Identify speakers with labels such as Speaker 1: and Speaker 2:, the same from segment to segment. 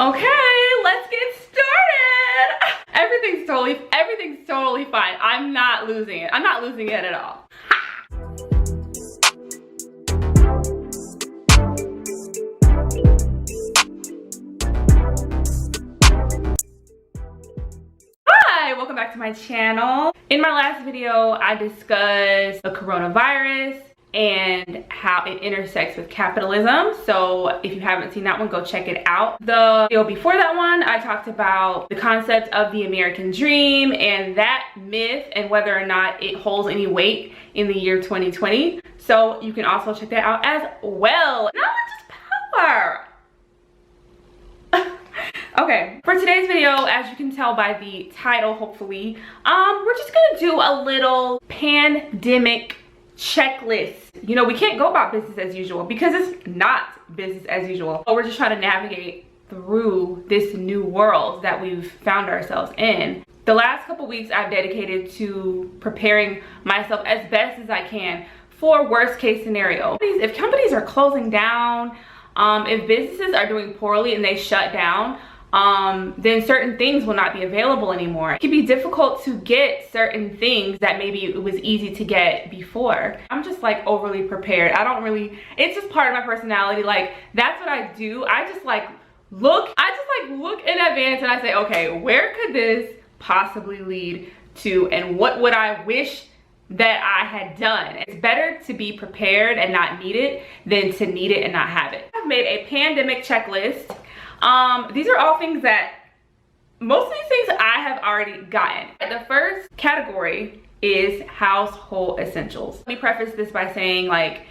Speaker 1: Okay, let's get started. Everything's totally fine. I'm not losing it. I'm not losing it at all. Hi, welcome back to my channel. In my last video, I discussed the coronavirus and how it intersects with capitalism. So if you haven't seen that one, go check it out. The video before that one, I talked about the concept of the American dream and that myth and whether or not it holds any weight in the year 2020. So you can also check that out as well. Knowledge is power. Okay, for today's video, as you can tell by the title, hopefully, we're just gonna do a little pandemic checklist. You know, we can't go about business as usual because it's not business as usual. But we're just trying to navigate through this new world that we've found ourselves in. The last couple weeks I've dedicated to preparing myself as best as I can for worst case scenario. If companies are closing down, if businesses are doing poorly and they shut down, then certain things will not be available anymore. It can be difficult to get certain things that maybe it was easy to get before. I'm just like overly prepared. It's just part of my personality. Like, that's what I do. I just look in advance and I say, okay, where could this possibly lead to, and what would I wish that I had done? It's better to be prepared and not need it than to need it and not have it. I've made a pandemic checklist. These are all things that, most of these things I have already gotten. The first category is household essentials. Let me preface this by saying, like,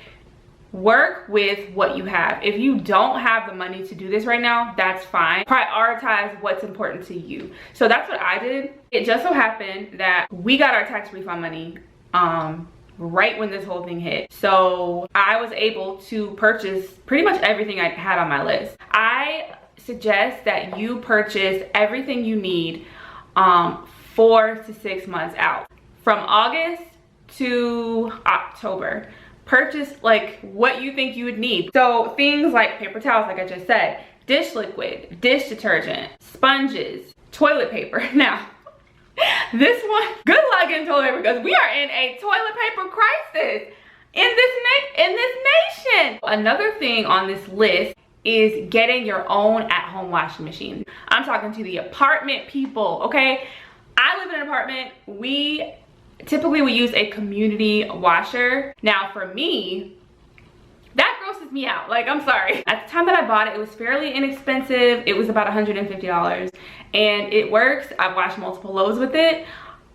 Speaker 1: work with what you have. If you don't have the money to do this right now, that's fine. Prioritize what's important to you. So that's what I did. It just so happened that we got our tax refund money right when this whole thing hit. So I was able to purchase pretty much everything I had on my list. I suggest that you purchase everything you need 4 to 6 months out. From August to October, purchase like what you think you would need. So things like paper towels, like I just said, dish liquid, dish detergent, sponges, toilet paper. Now, this one, good luck getting toilet paper because we are in a toilet paper crisis in this nation. Another thing on this list is getting your own at-home washing machine. I'm talking to the apartment people, okay? I live in an apartment. We typically use a community washer. Now for me, that grosses me out. Like, I'm sorry. At the time that I bought it, it was fairly inexpensive. It was about $150 and it works. I've washed multiple loads with it.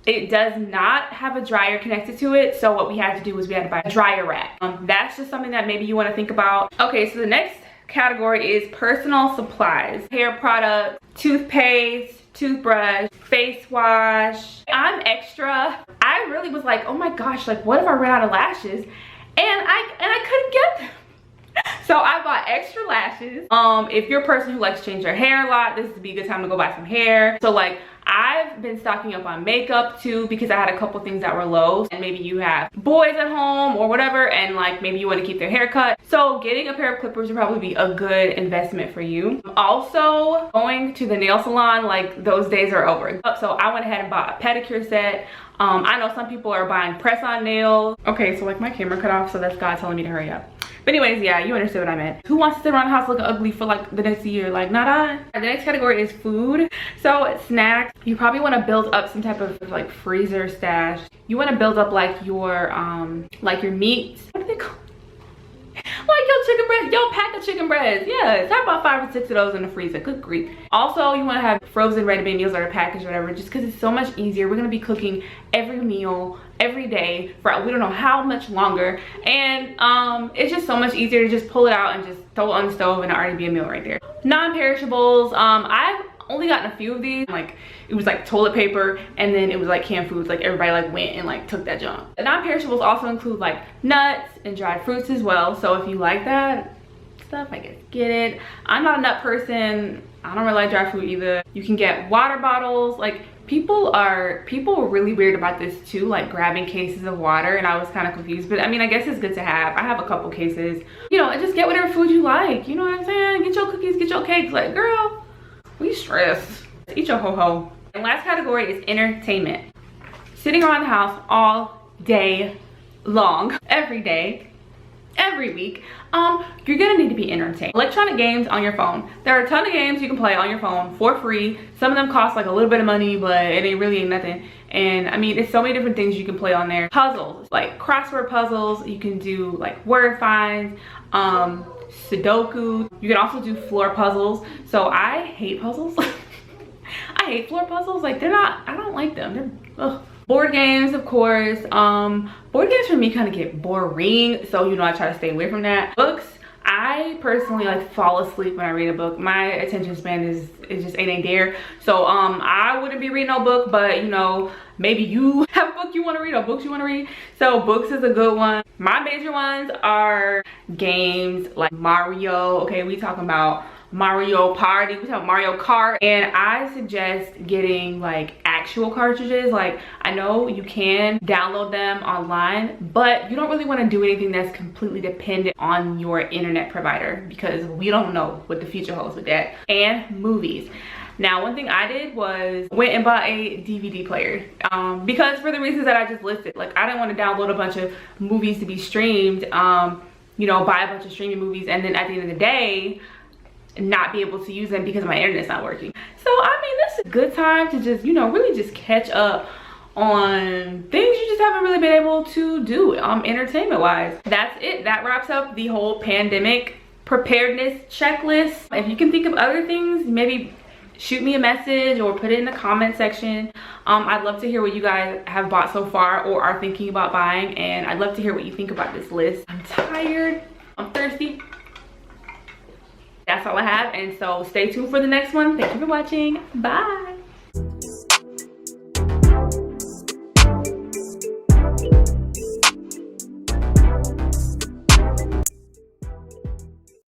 Speaker 1: It does not have a dryer connected to it. So what we had to do was we had to buy a dryer rack. That's just something that maybe you want to think about. Okay, so the next category is personal supplies. Hair products, toothpaste, toothbrush, face wash. I'm extra. I really was like, oh my gosh, like what if I ran out of lashes? And I couldn't get them. So I bought extra lashes. If you're a person who likes to change their hair a lot, this would be a good time to go buy some hair. So like, I've been stocking up on makeup too because I had a couple things that were low. And maybe you have boys at home or whatever, and like maybe you want to keep their hair cut. So getting a pair of clippers would probably be a good investment for you. Also, going to the nail salon, like those days are over. So I went ahead and bought a pedicure set. I know some people are buying press-on nails. Okay, so like my camera cut off, so that's God telling me to hurry up. But anyways, yeah, you understood what I meant. Who wants to sit around the house looking ugly for like the next year? Like, not I. The next category is food. So snacks. You probably want to build up some type of like freezer stash. You want to build up like your meats. What do they call? Like your chicken breast, your pack of chicken breasts. Yeah, have about 5 or 6 of those in the freezer. Good grief. Also, you want to have frozen ready-made meals that are packaged or whatever, just because it's so much easier. We're going to be cooking every meal every day for we don't know how much longer, and it's just so much easier to just pull it out and just throw it on the stove and it already be a meal right there. Non-perishables. I've only gotten a few of these. Like, it was like toilet paper, and then it was like canned foods. Like, everybody like went and like took that junk. The non-perishables also include like nuts and dried fruits as well. So if you like that stuff, I guess get it. I'm not a nut person. I don't really like dry food either. You can get water bottles. Like, people were really weird about this too, like grabbing cases of water, and I was kind of confused, but I mean, I guess it's good to have. I have a couple cases, you know, and just get whatever food you like, you know what I'm saying? Get your cookies, get your cakes. Like, girl, We stressed. Eat your ho-ho. And last category is entertainment. Sitting around the house all day long, every day, every week, you're gonna need to be entertained. Electronic games on your phone. There are a ton of games you can play on your phone for free. Some of them cost like a little bit of money, but it ain't really nothing. And I mean, it's so many different things you can play on there. Puzzles, like crossword puzzles. You can do like word finds, Sudoku. You can also do floor puzzles. So I hate puzzles. I hate floor puzzles. Like they're not, I don't like them. They're, ugh. Board games, of course. Board games for me kind of get boring, so you know I try to stay away from that. Books, I personally like fall asleep when I read a book. My attention span is just ain't there. So I wouldn't be reading no book, but you know, maybe you have a book you want to read or books you want to read. So books is a good one. My major ones are games like Mario. Okay, we talking about Mario Party, we talking about Mario Kart, and I suggest getting like actual cartridges. Like I know you can download them online, but you don't really want to do anything that's completely dependent on your internet provider, because we don't know what the future holds with that. And movies. Now, one thing I did was went and bought a DVD player because for the reasons that I just listed. Like I didn't want to download a bunch of movies to be streamed, you know, buy a bunch of streaming movies, and then at the end of the day not be able to use them because my internet's not working. So I mean, this is a good time to just, you know, really just catch up on things you just haven't really been able to do entertainment wise. That's it. That wraps up the whole pandemic preparedness checklist. If you can think of other things, maybe shoot me a message or put it in the comment section. I'd love to hear what you guys have bought so far or are thinking about buying, and I'd love to hear what you think about this list. I'm tired, I'm thirsty. That's all I have, and so stay tuned for the next one. Thank you for watching. Bye.